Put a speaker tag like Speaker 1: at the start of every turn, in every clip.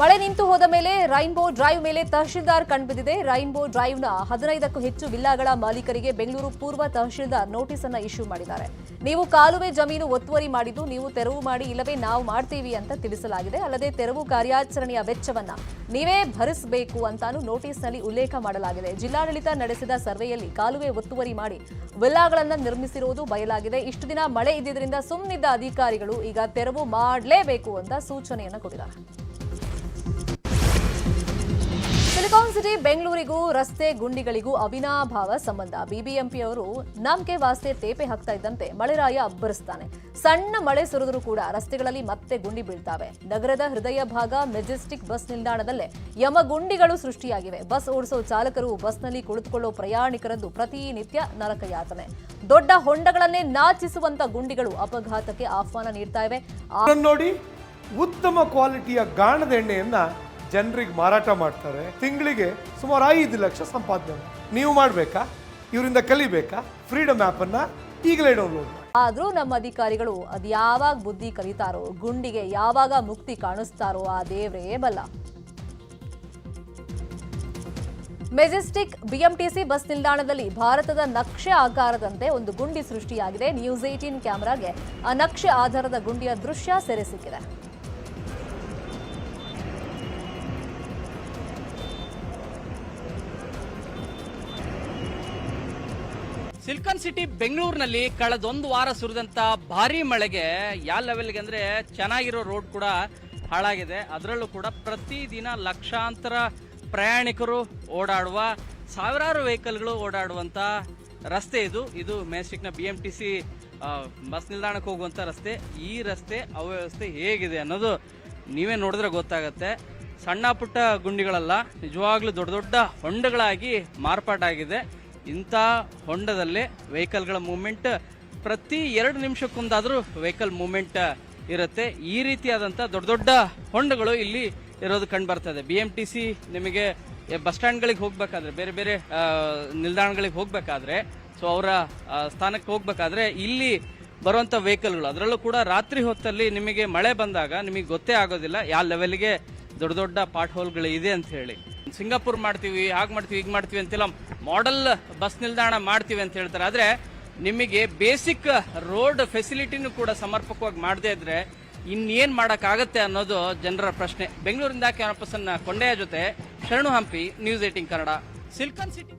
Speaker 1: ಮಳೆ ನಿಂತು ಹೋದ ಮೇಲೆ ರೈನ್ಬೋ ಡ್ರೈವ್ ಮೇಲೆ ತಹಶೀಲ್ದಾರ್ ಕಂಡುಬಿದ್ದಿದೆ. ರೈನ್ಬೋ ಡ್ರೈವ್ನ 15ಕ್ಕೂ ಹೆಚ್ಚು ವಿಲ್ಲಾಗಳ ಮಾಲೀಕರಿಗೆ ಬೆಂಗಳೂರು ಪೂರ್ವ ತಹಶೀಲ್ದಾರ್ ನೋಟಿಸ್ ಅನ್ನು ಇಶ್ಯೂ ಮಾಡಿದ್ದಾರೆ. ನೀವು ಕಾಲುವೆ ಜಮೀನು ಒತ್ತುವರಿ ಮಾಡಿದ್ದು ನೀವು ತೆರವು ಮಾಡಿ, ಇಲ್ಲವೇ ನಾವು ಮಾಡ್ತೀವಿ ಅಂತ ತಿಳಿಸಲಾಗಿದೆ. ಅಲ್ಲದೆ ತೆರವು ಕಾರ್ಯಾಚರಣೆಯ ವೆಚ್ಚವನ್ನ ನೀವೇ ಭರಿಸಬೇಕು ಅಂತಾನು ನೋಟಿಸ್ನಲ್ಲಿ ಉಲ್ಲೇಖ ಮಾಡಲಾಗಿದೆ. ಜಿಲ್ಲಾಡಳಿತ ನಡೆಸಿದ ಸರ್ವೆಯಲ್ಲಿ ಕಾಲುವೆ ಒತ್ತುವರಿ ಮಾಡಿ ವಿಲ್ಲಾಗಳನ್ನು ನಿರ್ಮಿಸಿರುವುದು ಬಯಲಾಗಿದೆ. ಇಷ್ಟು ದಿನ ಮಳೆ ಇದ್ದಿದ್ದರಿಂದ ಸುಮ್ಮನಿದ್ದ ಅಧಿಕಾರಿಗಳು ಈಗ ತೆರವು ಮಾಡಲೇಬೇಕು ಅಂತ ಸೂಚನೆಯನ್ನು ಕೊಟ್ಟಿದ್ದಾರೆ. ಸಿಲಿಕಾನ್ ಸಿಟಿ ಬೆಂಗಳೂರಿಗೂ ರಸ್ತೆ ಗುಂಡಿಗಳಿಗೂ ಅವಿನಾಭಾವ ಸಂಬಂಧ. ಬಿಬಿಎಂಪಿಯವರು ನಂಬಿಕೆ ವಾಸ್ತೆ ತೇಪೆ ಹಾಕ್ತಾ ಇದ್ದಂತೆ ಮಳೆರಾಯ ಅಬ್ಬರಿಸ್ತಾನೆ. ಸಣ್ಣ ಮಳೆ ಸುರಿದರೂ ಕೂಡ ರಸ್ತೆಗಳಲ್ಲಿ ಮತ್ತೆ ಗುಂಡಿ ಬೀಳ್ತಾವೆ. ನಗರದ ಹೃದಯ ಭಾಗ ಮೆಜೆಸ್ಟಿಕ್ ಬಸ್ ನಿಲ್ದಾಣದಲ್ಲೇ ಯಮಗುಂಡಿಗಳು ಸೃಷ್ಟಿಯಾಗಿವೆ. ಬಸ್ ಓಡಿಸೋ ಚಾಲಕರು, ಬಸ್ನಲ್ಲಿ ಕುಳಿತುಕೊಳ್ಳೋ ಪ್ರಯಾಣಿಕರದ್ದು ಪ್ರತಿನಿತ್ಯ ನರಕಯಾತನೆ. ದೊಡ್ಡ ಹೊಂಡಗಳನ್ನೇ ನಾಚಿಸುವಂತ ಗುಂಡಿಗಳು ಅಪಘಾತಕ್ಕೆ ಆಹ್ವಾನ ನೀಡ್ತಾ ಇವೆ.
Speaker 2: ನೋಡಿ, ಉತ್ತಮ ಕ್ವಾಲಿಟಿಯ ಗಾಣದ ಎಣ್ಣೆಯನ್ನ ಜನರಿಗೆ ಮಾರಾಟ ಮಾಡ್ತಾರೆ. ತಿಂಗಳಿಗೆ ಸುಮಾರು 5 ಲಕ್ಷ ಸಂಪಾದನೆ. ನೀವು ಮಾಡಬೇಕಾ? ಇವರಿಂದ ಕಲಿಬೇಕಾ? ಫ್ರೀಡಮ್ ಆ್ಯಪ್ ಅನ್ನ ಈಗಲೇ ಡೌನ್ಲೋಡ್ ಮಾಡಿ.
Speaker 1: ಆದ್ರೂ ನಮ್ಮ ಅಧಿಕಾರಿಗಳು ಅದು ಯಾವಾಗ ಬುದ್ಧಿ ಕಲಿತಾರೋ, ಗುಂಡಿಗೆ ಯಾವಾಗ ಮುಕ್ತಿ ಕಾಣಿಸ್ತಾರೋ ಆ ದೇವ್ರೇ ಬಲ್ಲ. ಮೆಜೆಸ್ಟಿಕ್ ಬಿಎಂಟಿಸಿ ಬಸ್ ನಿಲ್ದಾಣದಲ್ಲಿ ಭಾರತದ ನಕ್ಷೆ ಆಕಾರದಂತೆ ಒಂದು ಗುಂಡಿ ಸೃಷ್ಟಿಯಾಗಿದೆ. ನ್ಯೂಸ್ 18 ಕ್ಯಾಮೆರಾಗೆ ಆ ನಕ್ಷೆ ಆಧಾರದ ಗುಂಡಿಯ ದೃಶ್ಯ ಸೆರೆ ಸಿಕ್ಕಿದೆ.
Speaker 3: ಸಿಲಿಕಾನ್ ಸಿಟಿ ಬೆಂಗಳೂರಿನಲ್ಲಿ ಕಳೆದೊಂದು ವಾರ ಸುರಿದಂತ ಭಾರಿ ಮಳೆಗೆ ಯಾವ ಲೆವೆಲ್ಗೆ ಅಂದ್ರೆ ಚೆನ್ನಾಗಿರೋ ರೋಡ್ ಕೂಡ ಹಾಳಾಗಿದೆ. ಅದರಲ್ಲೂ ಕೂಡ ಪ್ರತಿದಿನ ಲಕ್ಷಾಂತರ ಪ್ರಯಾಣಿಕರು ಓಡಾಡುವ, ಸಾವಿರಾರು ವೆಹಿಕಲ್ಗಳು ಓಡಾಡುವಂತ ರಸ್ತೆ ಇದು ಮೆಜೆಸ್ಟಿಕ್ನ BMTC ಬಸ್ ನಿಲ್ದಾಣಕ್ಕೆ ಹೋಗುವಂತ ರಸ್ತೆ. ಈ ರಸ್ತೆ ಅವ್ಯವಸ್ಥೆ ಹೇಗಿದೆ ಅನ್ನೋದು ನೀವೇ ನೋಡಿದ್ರೆ ಗೊತ್ತಾಗತ್ತೆ. ಸಣ್ಣ ಪುಟ್ಟ ಗುಂಡಿಗಳಲ್ಲ, ನಿಜವಾಗ್ಲೂ ದೊಡ್ಡ ದೊಡ್ಡ ಹೊಂಡಗಳಾಗಿ ಮಾರ್ಪಾಟಾಗಿದೆ. ಇಂಥ ಹೊಂಡದಲ್ಲೇ ವೆಹಿಕಲ್ಗಳ ಮೂವ್ಮೆಂಟ್ ಪ್ರತಿ 2 ನಿಮಿಷಕ್ಕೊಂದಾದರೂ ವೆಹಿಕಲ್ ಮೂವ್ಮೆಂಟ್ ಇರುತ್ತೆ. ಈ ರೀತಿಯಾದಂಥ ದೊಡ್ಡ ದೊಡ್ಡ ಹೊಂಡಗಳು ಇಲ್ಲಿ ಇರೋದು ಕಂಡು ಬರ್ತದೆ. BMTC ನಿಮಗೆ ಬಸ್ ಸ್ಟ್ಯಾಂಡ್ಗಳಿಗೆ ಹೋಗ್ಬೇಕಾದ್ರೆ, ಬೇರೆ ಬೇರೆ ನಿಲ್ದಾಣಗಳಿಗೆ ಹೋಗ್ಬೇಕಾದ್ರೆ, ಸೊ ಅವರ ಸ್ಥಾನಕ್ಕೆ ಹೋಗ್ಬೇಕಾದ್ರೆ ಇಲ್ಲಿ ಬರುವಂಥ ವೆಹಿಕಲ್ಗಳು, ಅದರಲ್ಲೂ ಕೂಡ ರಾತ್ರಿ ಹೊತ್ತಲ್ಲಿ ನಿಮಗೆ ಮಳೆ ಬಂದಾಗ ನಿಮಗೆ ಗೊತ್ತೇ ಆಗೋದಿಲ್ಲ ಯಾವ ಲೆವೆಲ್ಗೆ ದೊಡ್ಡ ದೊಡ್ಡ ಪಾಟ್ ಹೋಲ್ಗಳು ಇದೆ ಅಂತ ಹೇಳಿ. ಸಿಂಗಾಪುರ್ ಮಾಡ್ತೀವಿ, ಹಾಗೆ ಮಾಡ್ತೀವಿ, ಹೀಗೆ ಮಾಡ್ತೀವಿ ಅಂತೆಲ್ಲ ಮಾಡೆಲ್ ಬಸ್ ನಿಲ್ದಾಣ ಮಾಡ್ತೀವಿ ಅಂತ ಹೇಳ್ತಾರೆ. ಆದರೆ ನಿಮಗೆ ಬೇಸಿಕ್ ರೋಡ್ ಫೆಸಿಲಿಟಿನೂ ಕೂಡ ಸಮರ್ಪಕವಾಗಿ ಮಾಡದೇ ಇದ್ರೆ ಇನ್ನೇನು ಮಾಡೋಕ್ಕಾಗತ್ತೆ ಅನ್ನೋದು ಜನರ ಪ್ರಶ್ನೆ. ಬೆಂಗಳೂರಿಂದ ಕ್ಯಾಮರಾ ಪರ್ಸನ್ ಕೊಂಡೆಯ ಜೊತೆ ಶರಣು Hampi, news 18 Kannada, silicon city.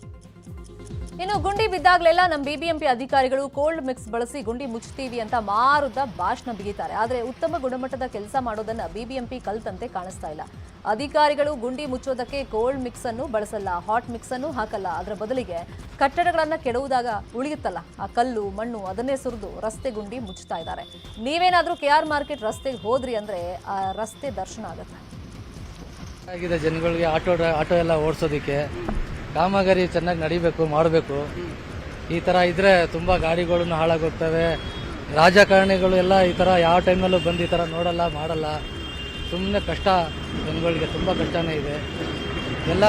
Speaker 1: ಇನ್ನು ಗುಂಡಿ ಬಿದ್ದಾಗಲೆಲ್ಲ ನಮ್ಮ ಬಿಬಿಎಂಪಿ ಅಧಿಕಾರಿಗಳು ಕೋಲ್ಡ್ ಮಿಕ್ಸ್ ಬಳಸಿ ಗುಂಡಿ ಮುಚ್ಚುತ್ತೀವಿ ಅಂತ ಮಾರುದ ಭಾಷಣ ಬಿಗಿತಾರೆ. ಆದರೆ ಉತ್ತಮ ಗುಣಮಟ್ಟದ ಕೆಲಸ ಮಾಡೋದನ್ನ ಬಿಬಿಎಂಪಿ ಕಲ್ತಂತೆ ಕಾಣಿಸ್ತಾ ಇಲ್ಲ. ಅಧಿಕಾರಿಗಳು ಗುಂಡಿ ಮುಚ್ಚೋದಕ್ಕೆ ಕೋಲ್ಡ್ ಮಿಕ್ಸ್ ಅನ್ನು ಬಳಸಲ್ಲ, ಹಾಟ್ ಮಿಕ್ಸ್ ಅನ್ನು ಹಾಕಲ್ಲ. ಅದರ ಬದಲಿಗೆ ಕಟ್ಟಡಗಳನ್ನ ಕೆಡವುದಾಗ ಉಳಿಯುತ್ತಲ್ಲ ಆ ಕಲ್ಲು ಮಣ್ಣು, ಅದನ್ನೇ ಸುರಿದು ರಸ್ತೆ ಗುಂಡಿ ಮುಚ್ಚುತ್ತಾ ಇದ್ದಾರೆ. ನೀವೇನಾದ್ರೂ KR ಮಾರ್ಕೆಟ್ ರಸ್ತೆಗೆ ಹೋದ್ರಿ ಅಂದ್ರೆ ಆ ರಸ್ತೆ ದರ್ಶನ ಆಗುತ್ತೆ.
Speaker 4: ಜನಗಳಿಗೆ ಆಟೋ ಎಲ್ಲ ಓಡಿಸೋದಕ್ಕೆ ಕಾಮಗಾರಿ ಚೆನ್ನಾಗಿ ನಡಿಬೇಕು, ಮಾಡಬೇಕು. ಈ ಥರ ಇದ್ರೆ ತುಂಬ ಗಾಡಿಗಳನ್ನು ಹಾಳಾಗೋಗ್ತವೆ. ರಾಜಕಾರಣಿಗಳು ಎಲ್ಲ ಈ ಥರ ಯಾವ ಟೈಮಲ್ಲೂ ಬಂದು ಈ ಥರ ನೋಡಲ್ಲ, ಮಾಡಲ್ಲ. ಸುಮ್ಮನೆ ಕಷ್ಟ, ಜನಗಳಿಗೆ ತುಂಬ ಕಷ್ಟನೇ ಇದೆ. ಎಲ್ಲ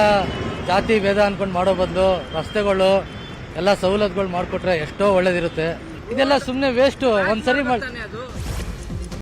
Speaker 4: ಜಾತಿ ಭೇದ ಅಂದ್ಕೊಂಡು ಮಾಡೋ ಬದಲು ರಸ್ತೆಗಳು ಎಲ್ಲ ಸವಲತ್ತುಗಳು ಮಾಡಿಕೊಟ್ರೆ ಎಷ್ಟೋ ಒಳ್ಳೇದಿರುತ್ತೆ. ಇದೆಲ್ಲ ಸುಮ್ಮನೆ ವೇಸ್ಟು. ಒಂದ್ಸರಿ